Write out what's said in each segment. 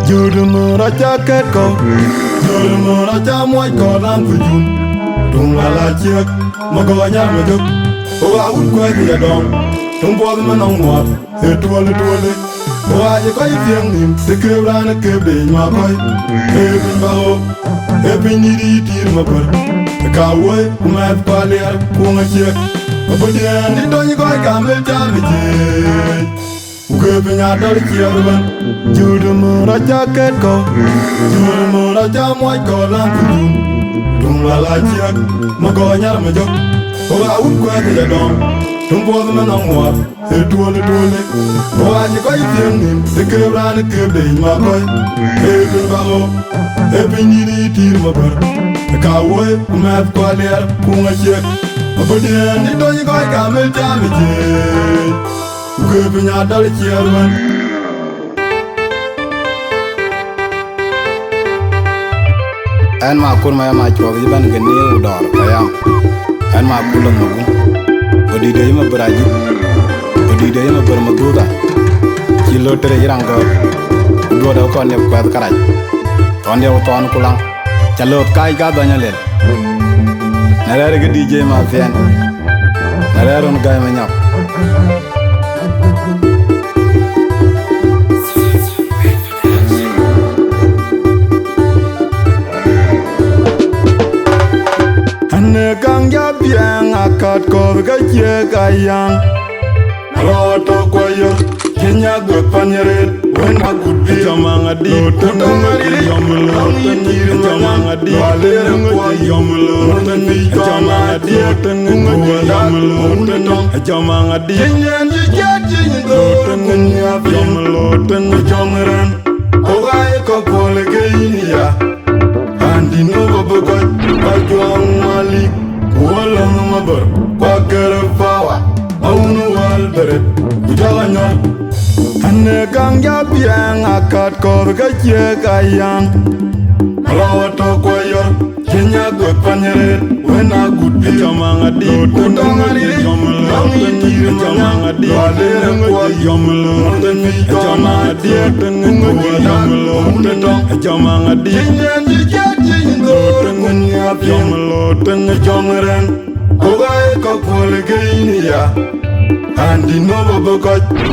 Jurumur aja ketko, jurumur aja muai kolam tujun. Tung lala ciek, magonya majuk. Oa un kue dia dong, tung buat menong muat. Etuale. Oa je koi fiang nim, sekebran kebe nyakoi. Ebin bao, ebin niri tir mabar. Kawe umat paliar kunga ciek. Kemudian di donyi koi kamel jami ciek. Gue penyadar ciarban, jurumur aja ketko, jurumur aja muai kolam tujun. Tung lala ciek, magonya majuk. Oa un kue dia dong, tung buat menong muat. Etuale. Oa je koi fiang nim, sekebran kebe nyakoi. Ebin bao, ebin niri tir mabar. Kawe umat paliar kunga ciek. Kemudian di donyi koi kamel jami ciek. Gue penyadar ciarban. En ma kur ma ma chwa bi ban gani udor kayam en ma kur lang magu odi de ma baraji odi de ma bar maduda ci lo tere jirang ko do da ko ne ko karaj on de ton kulang ca lo kai ga banya lel na re ga dj ma fen na re ron gay ma ñap Kang ya biang akat ko ga je gayang roto ko yo kenya go panyeret when a good be jamanga di tongari yomlo tanir jamanga di wale ko yomlo tanir jamanga di tongari yomlo tanir jamanga di kenya ji jati do tonganya yomlo tanir jamran ko ga ko pole geinia andi no go go ajong malik walang mabar bagara fawa aunu wal beret ujaganya ane gang ya biang akat ko ga je gayang rawato ko yor kenya go panyeret wena good be jamanga di tongari yomlo tanir jamanga di wale ko yomlo tanir jamanga di tongari yomlo tanir jamanga di kenya di jati do tonganya yomlo tanir jongren ogai ko pole geinia andi no bobo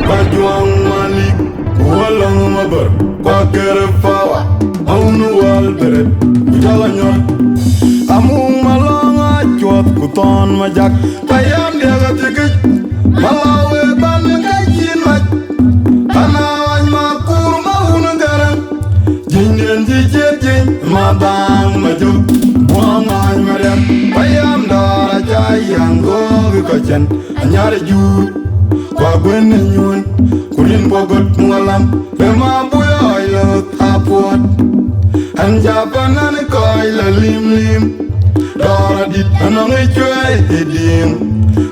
bajuang malik walang mabar bagara fawa aunu wal beret ujaganya amung malanga chot kuton majak payam dia gatikik malawe ban gajin maj anawan makur maun garang jingen jijejing mabang maju buangan mariam payam dara jayang go kacan anyar jur kwa gwen nyun kurin bogot ngalam bema buya ilo apot anjapanan koila lim dara dit anong ichwe edim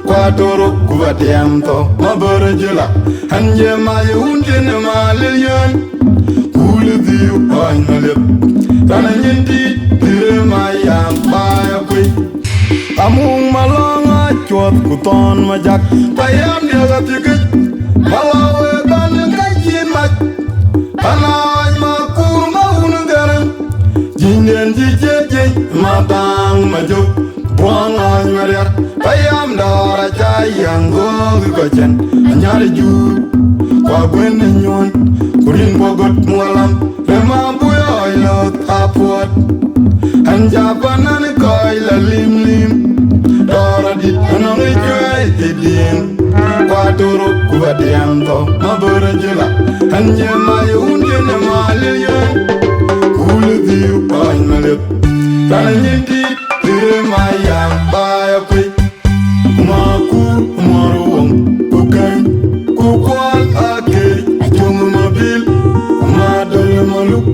kwa toro kubatiam to mabarajula anje mayuntin malilyon kule diu ainalep tananyinti dire mayam baya kwe amung malanga chot kuton majak payam dia gatikik malawe ban gajin maj anaj makur maun garang jingen jijejing mabang maju buangan mariar payam dara jayang go kacan anyar jur kwa gwen nyun kurin bogot ngalam lema buya ilo apot anjapanan koila lim dara dit anong ichwe edim kwa toro kubatiam to mabarajula anje mayun jene malilyon kule diu ainalep tananyinti dire mayam baya kwe makur maruwang kukan kukwal ake ajong mabil madal maluk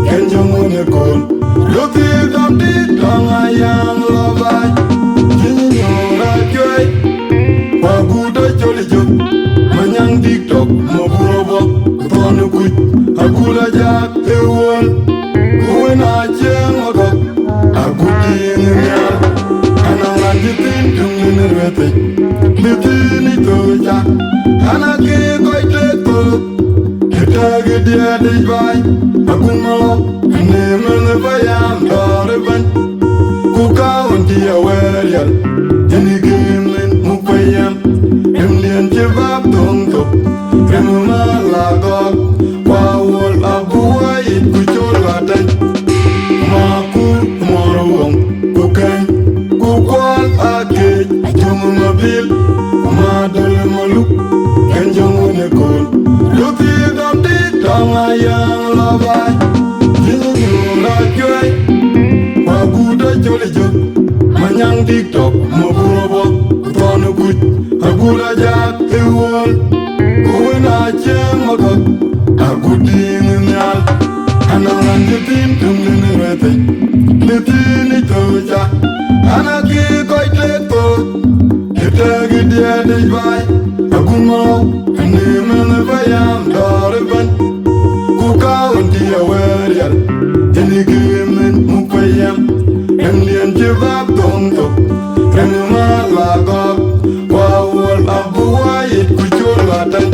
kenjong unekon loki damdi tangayang lobay kinyora joy waguda joli jok manyang tiktok moburobok tonu kuj agula jak ewol kuwena cheng magok agudi dia de vai akun malo ne men bayam dorban ku kaun dia werial jeni gemen mu bayam emlien jebab dong to remma la gog wa wol abuwa it ku cholaten ma ku morong ku kan ku kwal ake jomu mabil ma dol maluk kan jomu ne kon luti dam di dong ayang labai jini la joy wa guda joli jok manyang tiktok mo burobo tonu kuj agula jak ewol kuina chem makak agudi nyal anangan jetin tumlene wete letini toja anaki koy teto etagi dia de vai agumo ne men bayam dorban ku kaun dia werial jeni gemen mu bayam emlien jebab dong to remma la gog wa wol abuwa it ku cholaten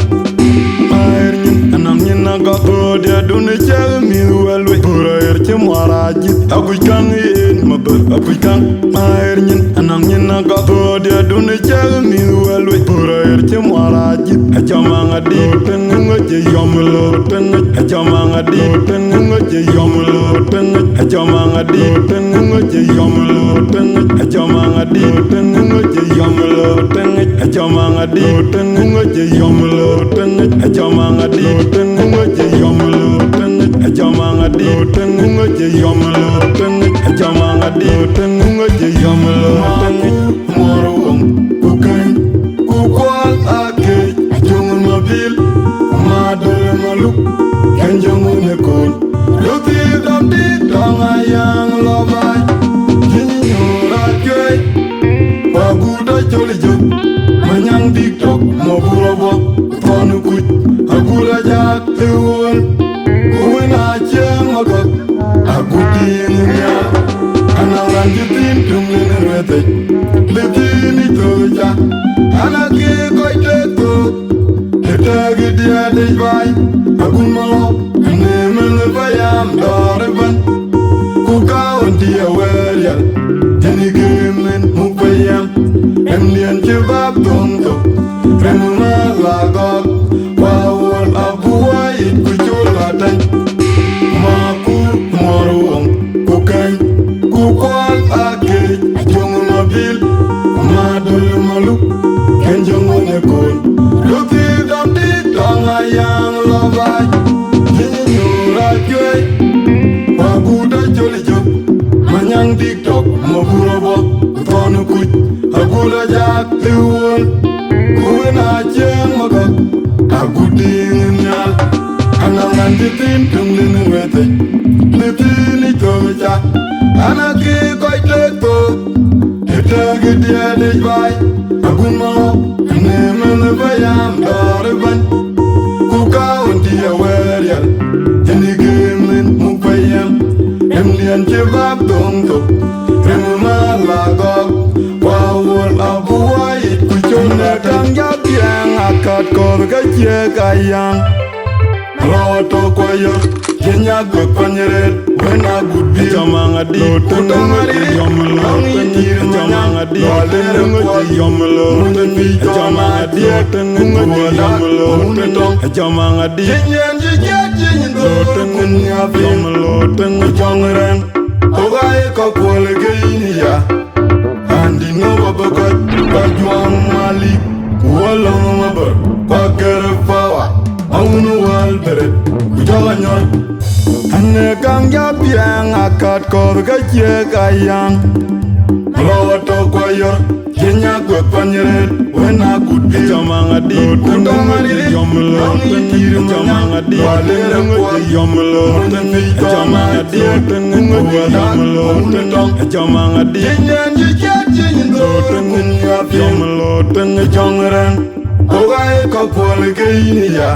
airnin anam nyina ga dia dun chami walwe burayer chmaraji agukan yen mabel agukan airnin anam nyina ga dia dun chami walwe burayer chmaraji achamanga di ten ngoje yomlo ten achamanga di ten ngoje yomlo ten achamanga di ten ngoje yomlo ten achamanga di ten ngoje yomlo ten achamanga di ten ngoje yomlo ten achamanga di ten ngoje yomlo ten achamanga di ten ngoje yomlo ten achamanga di ten ngoje yomlo ten morong kukan ku kwal ake jomu mabil ma dol maluk kan jomu ne kon luti dam di dong ayang labai jini ora joy wa guda joli jok manyang tiktok mo burobo tonu kuj agula jak ewol kuina chem makak agudi nyal anangan jetin tumlene wete letini toja anaki koy teto etagi dia de vai akun malo ne men bayam dorban ku kaun dia werial jeni gemen mu bayam emlien jebab dong to remma la gog wa wol abuwa it ku cholaten ma ku morong ku kan ku kwal ake jomu mabil ma dol maluk kan jomu ne kon luti dam di dong ayang labai jini ora joy wa guda joli jok manyang tiktok mo burobo tonu kuj agula jak ewol kuina chem makak agudi nyal anangan jetin tumlene wete letini toja anaki koy teto etagi dia de vai agun malo ne men bayam dorban ku kaun dia werial jeni gemen mu bayam emlien jebab dong to remma la gog wa wol abuwa it ku chona kang jak yang akat kor ga che kayang roto koyo jenya go panyeret wena gudbi jamanga di tengari yomlo jamanga di tengari yomlo jamanga di tengari yomlo jamanga di jenyen jenyen do tengari yomlo tengari jongren ogae ko pole geinia andi no babako bajuang malik wala mabar pakere fawa aunu wal beret kujalanyor ane kang japiang akat kor gaje kayang roto koyor jenya gwe panyeret wena gudbi jamanga di tengari yomlo jamanga di tengari yomlo jamanga di tengari yomlo jamanga di jenyen do tengari yomlo tengari jongren ogae ko pole geinia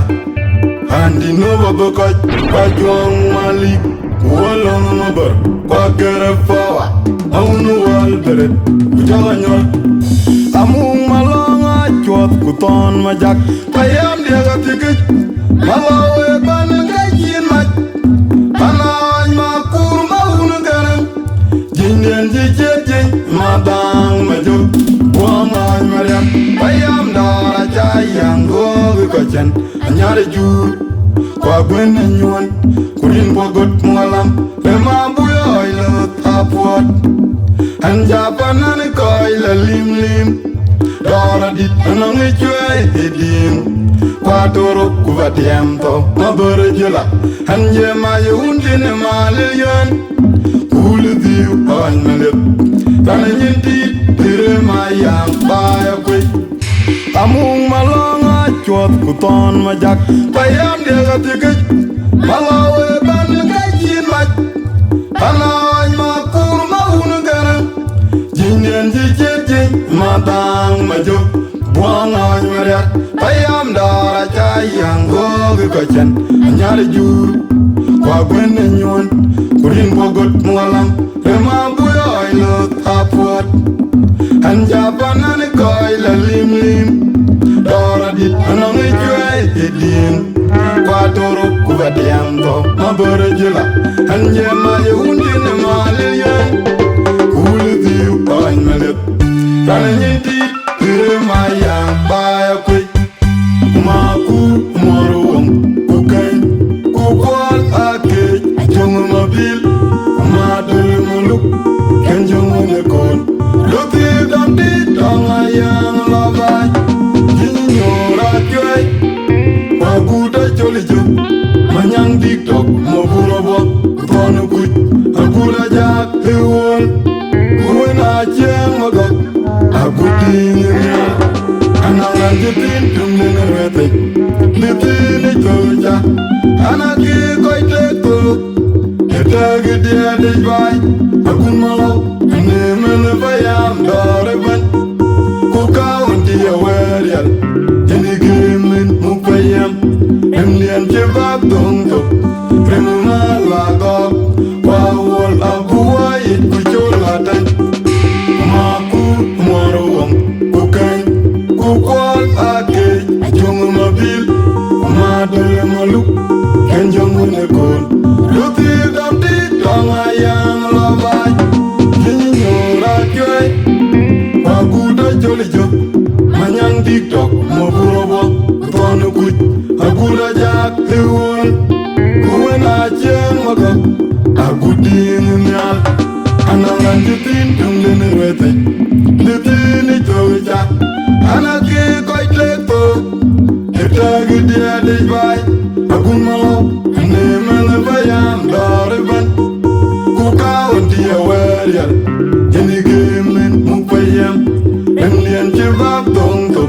andi no babako bajuang malik wala mabar pakere fawa aunu wal beret kujalanyor amung malonga chot kuton majak payam dia gatikik malawe banengay anyari jur kwa gwene nyuan kurin bogot mwalam le mabuyo ilo tapwat anjapanan koi la lim lim dora dit anong ichwe edim kwa toro kuvatiem to mabere jela anje maye undine malilyon kulu diu oin melip tane nyinti tire mayang baya kwe amung malonga chot kuton majak payam dia gatikej malawe ban gajin maj panawan makur maun garang jinyen jijej matang majo buang awan meriak payam dara cayang gogi kochen anyari jur kwa gwene nyuan kurin bogot mualam rema buyo ilo tapwat anjapanan koi la lim lim dora dit anong ichwe edin kwa toro kuvatiem to mabere jela anje maye undine malilyon kulu diu oin melip tane nyinti tire mayang baya kwe maku moruwang kukain kukwal akej jongu mabil madul muluk ken jongu nekon luti damdi tonga yang labai jinyora kwe waguda jolijo manyang tiktok moburobo tonu kuj agura jak hewol kuwena cheng magok aguding nya anangan jitin tumnene rete litini choja anaki koi tekto etagi dia dijbai agun malo nemene bayam doreban kukaun dia werial jeni gimin mupayam emlian jebab tongto remuna lagok wawol abuwait kucholatan maku moruwang kukain kukwal akej jongu mabil madole maluk ken jongu nekon luti damdi tonga yang labai jinyora kwe waguda jolijo manyang tiktok moburobo tonu kuj agura jak hewol kuwena cheng magok aguding nyal anangan jitin tumlene rete litini choja anaki koi tekto etagi dia dijbai agun malo nemene bayam doreban kukaun dia werial jeni gimin mupayam emlian jebab tongto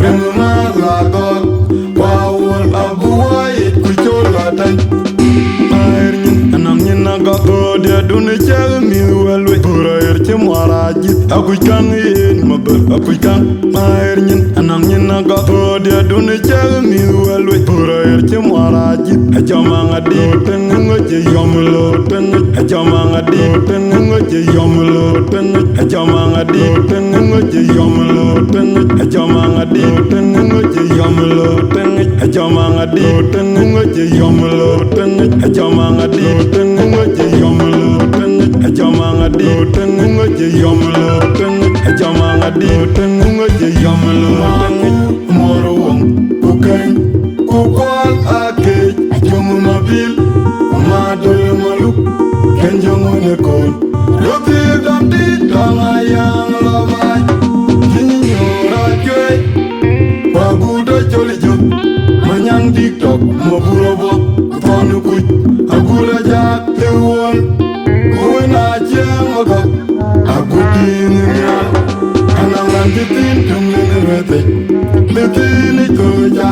remuna lagok wawol abuwait kucholatan airnyin anamnyin nagako dia dune chege mi welwe burair chemwaraji akujang yin maber akujang airnyin anamnyin nagako dia dune chege mi welwe burair chemwaraji ajamanga di tengo je yomlo ten ajamanga di tengo je yomlo ten ajamanga di tengo je yomlo ten ajamanga di tengo je yomlo ten ajamanga di tengo je yomlo ten ajamanga di tengo je yomlo ten ajamanga di tengo je yomlo ten ajamanga di tengo je yomlo ten moruwang kukain kukwal akej jongu mabil madole maluk ken jongu nekon luti damdi tonga yang labai jinyora kwe waguda jolijo manyang tiktok moburobo tonu kuj agura jak hewol kuwena cheng magok aguding nyal anangan jitin tumlene rete litini choja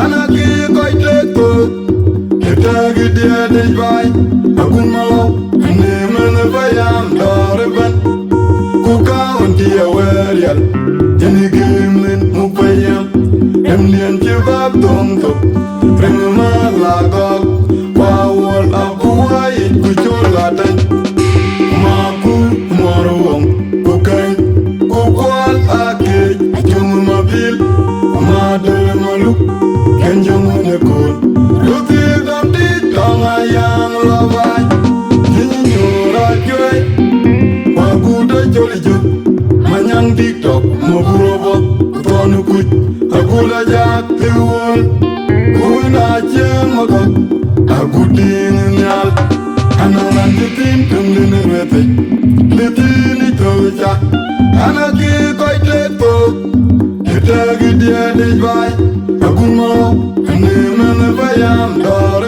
anaki koi tekto etagi dia dijbai agun malo nemene bayam doreban kukaun dia werial jeni gimin mupayam emlian jebab tongto remuna lagok wawol abuwait kucholatan maku moruwang kukain kukwal akej jongu mabil madole maluk ken jongu nekon luti damdi tonga yang labai jinyora kwe waguda jolijo manyang tiktok moburobo tonu kuj agula jak hewol na chen makot agudin nyal ananan jitin tumlin rete litini toja anaki koite to itagi dia de bai agumo anemna bayam dor